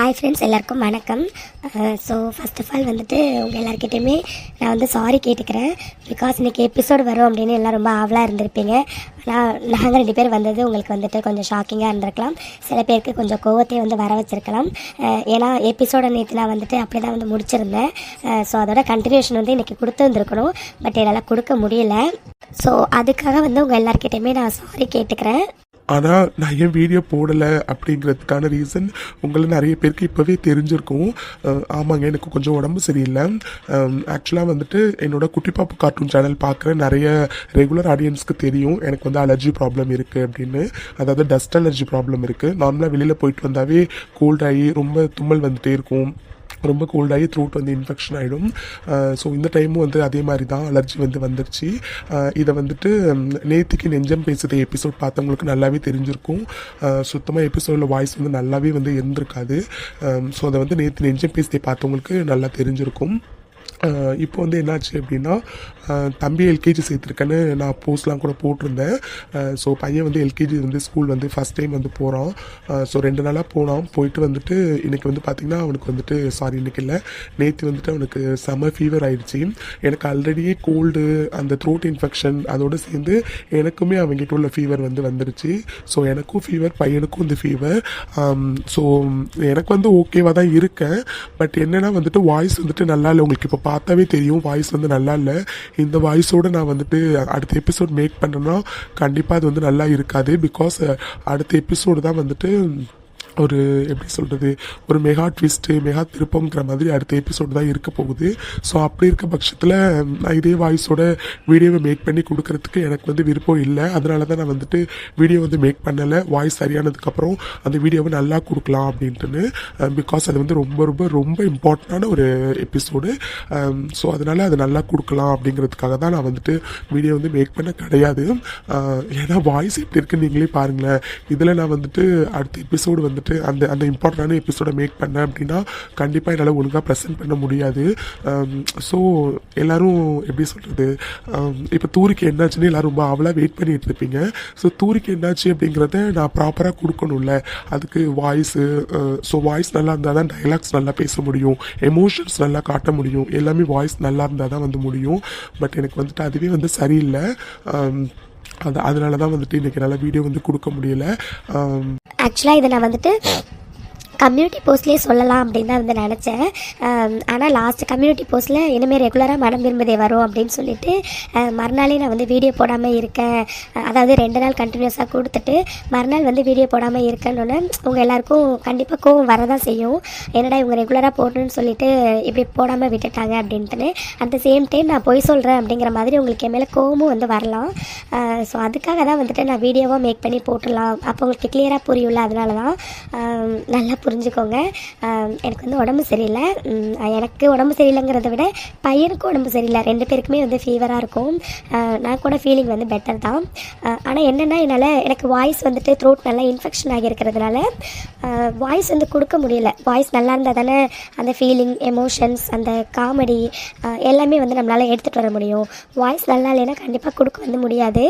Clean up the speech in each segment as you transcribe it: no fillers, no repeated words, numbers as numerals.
Hi friends, எல்லாருக்கும் வணக்கம். So first of all வந்துட்டு உங்கள் எல்லாருக்கிட்டையுமே நான் வந்து சாரி கேட்டுக்கிறேன். பிகாஸ் இன்றைக்கி எபிசோடு வரும் அப்படின்னு எல்லாம் ரொம்ப ஆவலாக இருந்திருப்பீங்க. ஆனால் நாங்கள் 2 பேர் வந்தது உங்களுக்கு வந்துட்டு கொஞ்சம் ஷாக்கிங்காக இருந்திருக்கலாம். சில பேருக்கு கொஞ்சம் கோவத்தையும் வந்து வர வச்சுருக்கலாம். ஏன்னா எபிசோடை நேற்று நான் வந்துட்டு அப்படி தான் வந்து முடிச்சிருந்தேன். ஸோ அதோட கண்டினியூஷன் வந்து இன்றைக்கி கொடுத்துருந்துருக்கணும். பட் என்னால் கொடுக்க முடியல. ஸோ அதுக்காக வந்து உங்கள் எல்லாருக்கிட்டையுமே நான் சாரி கேட்டுக்கிறேன். ஆனால் நான் ஏன் வீடியோ போடலை அப்படிங்கிறதுக்கான ரீசன் உங்களை நிறைய பேருக்கு இப்போவே தெரிஞ்சிருக்கும். ஆமாங்க, எனக்கு கொஞ்சம் உடம்பு சரியில்லை. ஆக்சுவலாக வந்துட்டு என்னோட குட்டி பாப்பு கார்ட்டூன் சேனல் பார்க்குற நிறைய ரெகுலர் ஆடியன்ஸ்க்கு தெரியும் எனக்கு வந்து அலர்ஜி ப்ராப்ளம் இருக்குது அப்படின்னு. அதாவது டஸ்ட் அலர்ஜி ப்ராப்ளம் இருக்குது. நார்மலாக வெளியில் போயிட்டு வந்தாவே கோல்ட் ஆகி ரொம்ப தும்மல் வந்துகிட்டே இருக்கும். ரொம்ப கோல்டாகி த்ரோட் வந்து இன்ஃபெக்ஷன் ஆகிடும். ஸோ இந்த டைமும் வந்து அதே மாதிரி தான் அலர்ஜி வந்துருச்சு. இதை வந்துட்டு நேத்திக்கு நெஞ்சம் பேசுகிற எபிசோட் பார்த்தவங்களுக்கு நல்லாவே தெரிஞ்சிருக்கும். சுத்தமாக எபிசோடில் வாய்ஸ் வந்து நல்லாவே வந்து இருந்திருக்காது. ஸோ அதை வந்து நேற்று நெஞ்சம் பேசுகிறதை பார்த்தவங்களுக்கு நல்லா தெரிஞ்சிருக்கும். இப்போ வந்து என்னாச்சு அப்படின்னா, தம்பி எல்கேஜி சேர்த்துருக்கேன்னு நான் போஸ்ட்லாம் கூட போட்டிருந்தேன். ஸோ பையன் வந்து எல்கேஜி வந்து ஸ்கூல் வந்து ஃபஸ்ட் டைம் வந்து போகிறான். ஸோ 2 நாளாக போனான். போயிட்டு வந்துட்டு இன்றைக்கி வந்து பார்த்திங்கன்னா அவனுக்கு வந்துட்டு இன்றைக்கி இல்லை, நேற்று வந்துட்டு அவனுக்கு செம்ம ஃபீவர் ஆகிடுச்சி. எனக்கு ஆல்ரெடியே கோல்டு, அந்த த்ரோட் இன்ஃபெக்ஷன் அதோடு சேர்ந்து எனக்குமே அவங்ககிட்ட உள்ள ஃபீவர் வந்துருச்சு. ஸோ எனக்கும் ஃபீவர், பையனுக்கும் இந்த ஃபீவர். ஸோ எனக்கு வந்து ஓகேவாக தான் இருக்கேன். பட் என்னென்னா வந்துட்டு வாய்ஸ் வந்துட்டு நல்லா இல்லை. உங்களுக்கு இப்போ பார்த்தாவே தெரியும் வாய்ஸ் வந்து நல்லா இல்லை. இந்த வாய்ஸோடு நான் வந்துட்டு அடுத்த எபிசோட் மேக் பண்ணேன்னா கண்டிப்பாக அது வந்து நல்லா இருக்காது. பிகாஸ் அடுத்த எபிசோடு தான் வந்துட்டு ஒரு எப்படி சொல்கிறது, ஒரு மெகா ட்விஸ்ட்டு, மெகா திருப்பங்கிற மாதிரி அடுத்த எபிசோடு தான் இருக்க போகுது. ஸோ அப்படி இருக்க பட்சத்தில் நான் இதே வாய்ஸோட வீடியோவை மேக் பண்ணி கொடுக்கறதுக்கு எனக்கு வந்து விருப்பம் இல்லை. அதனால தான் நான் வந்துட்டு வீடியோ வந்து மேக் பண்ணலை. வாய்ஸ் சரியானதுக்கப்புறம் அந்த வீடியோவை நல்லா கொடுக்கலாம் அப்படின்ட்டுன்னு. பிகாஸ் அது வந்து ரொம்ப ரொம்ப ரொம்ப இம்பார்ட்டண்டான ஒரு எபிசோடு. ஸோ அதனால் அது நல்லா கொடுக்கலாம் அப்படிங்கிறதுக்காக தான் நான் வந்துட்டு வீடியோ வந்து மேக் பண்ண கிடையாது. ஏன்னா வாய்ஸ் எப்படி இருக்குன்னு நீங்களே பாருங்களேன். இதில் நான் வந்துட்டு அடுத்த எபிசோடு வந்துட்டு அந்த இம்பார்ட்டண்டான எபிசோடை மேக் பண்ணேன் அப்படின்னா கண்டிப்பாக என்னால் ஒழுங்காக ப்ரெசென்ட் பண்ண முடியாது. ஸோ எல்லோரும் எப்படி சொல்கிறது, இப்போ தூரிக்கு என்னாச்சுன்னு எல்லோரும் ரொம்ப ஆவலாக வெயிட் பண்ணிட்டு இருப்பீங்க. ஸோ தூரிக்கு என்னாச்சு அப்படிங்கிறத நான் ப்ராப்பராக கொடுக்கணும்ல, அதுக்கு வாய்ஸு. ஸோ வாய்ஸ் நல்லா இருந்தால் தான் டைலாக்ஸ் நல்லா பேச முடியும், எமோஷன்ஸ் நல்லா காட்ட முடியும். எல்லாமே வாய்ஸ் நல்லா இருந்தால் தான் வந்து முடியும். பட் எனக்கு வந்துட்டு அதுவே வந்து சரியில்லை. அதனால தான் வந்துட்டு இன்றைக்கி நல்லா வீடியோ வந்து கொடுக்க முடியல. ஆக்சுவலாக இதை நான் வந்துட்டு கம்யூனிட்டி போஸ்ட்லேயே சொல்லலாம் அப்படின்னு தான் வந்து நினச்சேன். ஆனால் லாஸ்ட் கம்யூனிட்டி போஸ்ட்டில் இனிமேல் ரெகுலராக மனம் விரும்புதே வரும் அப்படின்னு சொல்லிட்டு மறுநாளே நான் வந்து வீடியோ போடாமல் இருக்கேன். அதாவது 2 நாள் கண்டினியூஸாக கொடுத்துட்டு மறுநாள் வந்து வீடியோ போடாமல் இருக்கேன்னு உங்கள் எல்லாேருக்கும் கண்டிப்பாக கோவம் வரதான் செய்யும். என்னடா இவங்க ரெகுலராக போடணும்னு சொல்லிட்டு இப்படி போடாமல் விட்டுட்டாங்க அப்படின்ட்டுன்னு. அட் த சேம் டைம் நான் பொய் சொல்கிறேன் அப்படிங்கிற மாதிரி உங்களுக்கு என் மேலே கோவமும் வந்து வரலாம். ஸோ அதுக்காக தான் வந்துட்டு நான் வீடியோவாக மேக் பண்ணி போட்டுடலாம், அப்போ உங்களுக்கு கிளியராக புரியும்ல. அதனால தான் நல்லா புரிஞ்சுக்கோங்க. எனக்கு வந்து உடம்பு சரியில்லை. எனக்கு உடம்பு சரியில்லைங்கிறத விட பையனுக்கும் உடம்பு சரியில்லை. 2 பேருக்குமே வந்து ஃபீவராக இருக்கும். நான் கூட ஃபீலிங் வந்து பெட்டர் தான். ஆனால் என்னென்னா எனக்கு வாய்ஸ் வந்துட்டு த்ரோட் நல்லா இன்ஃபெக்ஷன் ஆகியிருக்கிறதுனால வாய்ஸ் வந்து கொடுக்க முடியல. வாய்ஸ் நல்லா இருந்தால் தானே அந்த ஃபீலிங், எமோஷன்ஸ், அந்த காமெடி எல்லாமே வந்து நம்மளால் எடுத்துகிட்டு வர முடியும். வாய்ஸ் நல்லா இல்லைன்னா கண்டிப்பாக கொடுக்க வந்து முடியாது.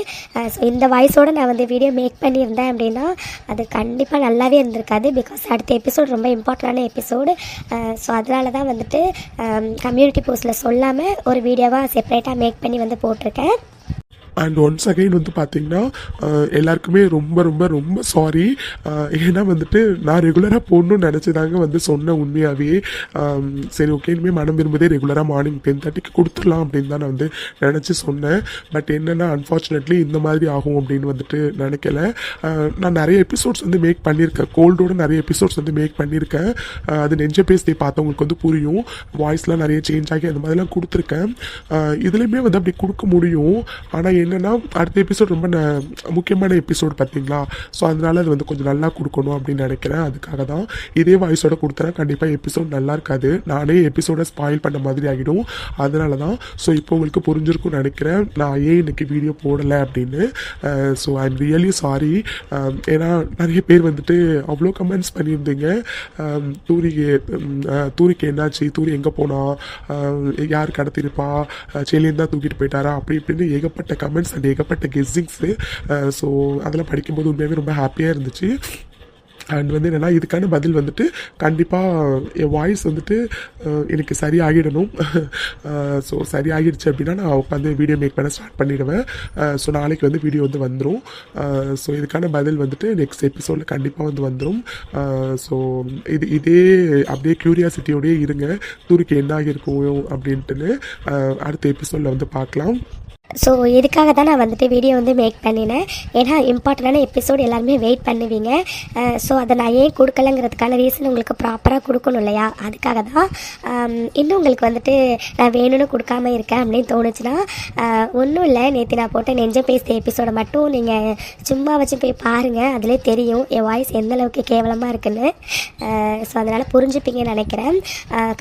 ஸோ இந்த வாய்ஸோடு நான் வந்து வீடியோ மேக் பண்ணியிருந்தேன் அப்படின்னா அது கண்டிப்பாக நல்லாவே இருந்திருக்காது. பிகாஸ் அடுத்த எபிசோட் ரொம்ப இம்பார்ட்டண்டான எபிசோடு. ஸோ அதனால தான் வந்துட்டு கம்யூனிட்டி போஸ்ட்டில் சொல்லாமல் ஒரு வீடியோவாக செப்பரேட்டாக மேக் பண்ணி வந்து போட்டிருக்கேன். அண்ட் ஒன்ஸ் அகைன் வந்து பார்த்திங்கன்னா எல்லாருக்குமே ரொம்ப ரொம்ப ரொம்ப சாரி. ஏன்னா வந்துட்டு நான் ரெகுலராக போடணும்னு நினச்சிதாங்க வந்து சொன்னேன் உண்மையாகவே. சரி ஓகே, இனிமேல் மனம் விரும்புதே ரெகுலராக மார்னிங் 10:30க்கு கொடுத்துடலாம் அப்படின்னு தான் நான் வந்து நினச்சி சொன்னேன். பட் என்னென்னா அன்ஃபார்ச்சுனேட்லி இந்த மாதிரி ஆகும் அப்படின்னு வந்துட்டு நினைக்கல. நான் நிறைய எபிசோட்ஸ் வந்து மேக் பண்ணியிருக்கேன், கோல்டோட நிறைய எபிசோட்ஸ் வந்து மேக் பண்ணியிருக்கேன். அது நெஞ்ச பேசி பார்த்தவங்களுக்கு வந்து புரியும். வாய்ஸ்லாம் நிறைய சேஞ்ச் ஆகி அந்த மாதிரிலாம் கொடுத்துருக்கேன். இதுலேயுமே வந்து அப்படி கொடுக்க முடியும். ஆனால் என்னென்னா அடுத்த எபிசோட் ரொம்ப முக்கியமான எபிசோடு பார்த்தீங்களா. ஸோ அதனால அது வந்து கொஞ்சம் நல்லா கொடுக்கணும் அப்படின்னு நினைக்கிறேன். அதுக்காக தான் இதே வாய்ஸோட கொடுத்தேன்னா கண்டிப்பாக எபிசோட் நல்லா இருக்காது, நானே எபிசோடை ஸ்பாயில் பண்ண மாதிரி ஆகிடும். அதனால தான். ஸோ இப்போ உங்களுக்கு புரிஞ்சிருக்கும்னு நினைக்கிறேன் நான் ஏன் இன்னைக்கு வீடியோ போடலை அப்படின்னு. So I am really sorry. ஏன்னா நிறைய பேர் வந்துட்டு அவ்வளோ கமெண்ட்ஸ் பண்ணியிருந்தீங்க. தூரிக்கு என்னாச்சு, தூரி எங்கே போனா, யார் கடத்திருப்பா, செல்லியன் தான் தூக்கிட்டு போயிட்டாரா, அப்படி இப்படின்னு ஏகப்பட்ட கமெண்ட்ஸ் அண்ட் ஏகப்பட்ட கெஸ்ஸிங்ஸு. ஸோ அதெல்லாம் படிக்கும்போது உண்மையாகவே ரொம்ப ஹாப்பியாக இருந்துச்சு. அண்ட் வந்து என்னென்னா இதுக்கான பதில் வந்துட்டு கண்டிப்பாக என் வாய்ஸ் வந்துட்டு எனக்கு சரியாகிடணும். ஸோ சரியாகிடுச்சு அப்படின்னா நான் உட்காந்து வீடியோ மேக் பண்ண ஸ்டார்ட் பண்ணிவிடுவேன். ஸோ நாளைக்கு வந்து வீடியோ வந்து வந்துடும். ஸோ இதுக்கான பதில் வந்துட்டு நெக்ஸ்ட் எபிசோடில் கண்டிப்பாக வந்து வந்துடும். ஸோ இதே அப்படியே க்யூரியாசிட்டியோடயே இருங்க, தூரிக்கு என்ன ஆகியிருக்கும் அப்படின்ட்டுன்னு அடுத்த எபிசோடில் வந்து பார்க்கலாம். ஸோ இதுக்காக தான் நான் வந்துட்டு வீடியோ வந்து மேக் பண்ணினேன். ஏன்னா இம்பார்ட்டண்டான எபிசோடு எல்லாருமே வெயிட் பண்ணுவீங்க. ஸோ அதை நான் ஏன் கொடுக்கலங்கிறதுக்கான ரீசன் உங்களுக்கு ப்ராப்பராக கொடுக்கணும் இல்லையா, அதுக்காக தான். இன்னும் உங்களுக்கு வந்துட்டு நான் வேணும்னு கொடுக்காம இருக்கேன் அப்படின்னு தோணுச்சுன்னா ஒன்றும் இல்லை, நேற்று நான் போட்ட நெஞ்சம் பேசிய எபிசோடை மட்டும் நீங்கள் சும்மா வச்சு போய் பாருங்கள். அதிலே தெரியும் என் வாய்ஸ் எந்தளவுக்கு கேவலமாக இருக்குன்னு. ஸோ அதனால் புரிஞ்சுப்பீங்கன்னு நினைக்கிறேன்.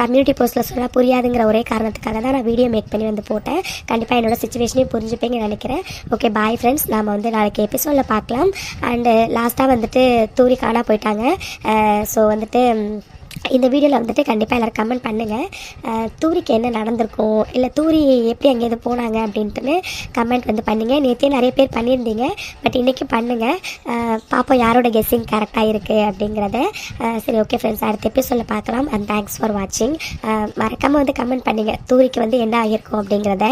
கம்யூனிட்டி போஸ்ட்டில் சொன்னால் புரியாதுங்கிற ஒரே காரணத்துக்காக தான் நான் வீடியோ மேக் பண்ணி வந்து போட்டேன். கண்டிப்பாக என்னோடய சுச்சுவேஷன் புரிஞ்சுப்பீங்கன்னு நினைக்கிறேன். ஓகே, பாய் ஃப்ரெண்ட்ஸ், நாம் வந்து நாளைக்கு எபிசோடில் பார்க்கலாம். அண்டு லாஸ்ட்டாக வந்துட்டு தூரி காணா போயிட்டாங்க. ஸோ வந்துட்டு இந்த வீடியோவில் வந்துட்டு கண்டிப்பாக எல்லோரும் கமெண்ட் பண்ணுங்கள். தூரிக்கு என்ன நடந்திருக்கும், இல்லை தூரி எப்படி அங்கே எது போனாங்க அப்படின்ட்டுன்னு கமெண்ட் வந்து பண்ணுங்கள். நேற்றே நிறைய பேர் பண்ணியிருந்தீங்க, பட் இன்றைக்கி பண்ணுங்கள். பார்ப்போம் யாரோட கெஸ்ஸிங் கரெக்டாக இருக்குது அப்படிங்கிறத. சரி, ஓகே ஃப்ரெண்ட்ஸ், அடுத்த எபிசோடில் பார்க்கலாம். அண்ட் தேங்க்ஸ் ஃபார் வாட்சிங். மறக்காமல் வந்து கமெண்ட் பண்ணுங்கள் தூரிக்கு வந்து என்ன ஆகியிருக்கும் அப்படிங்கிறத.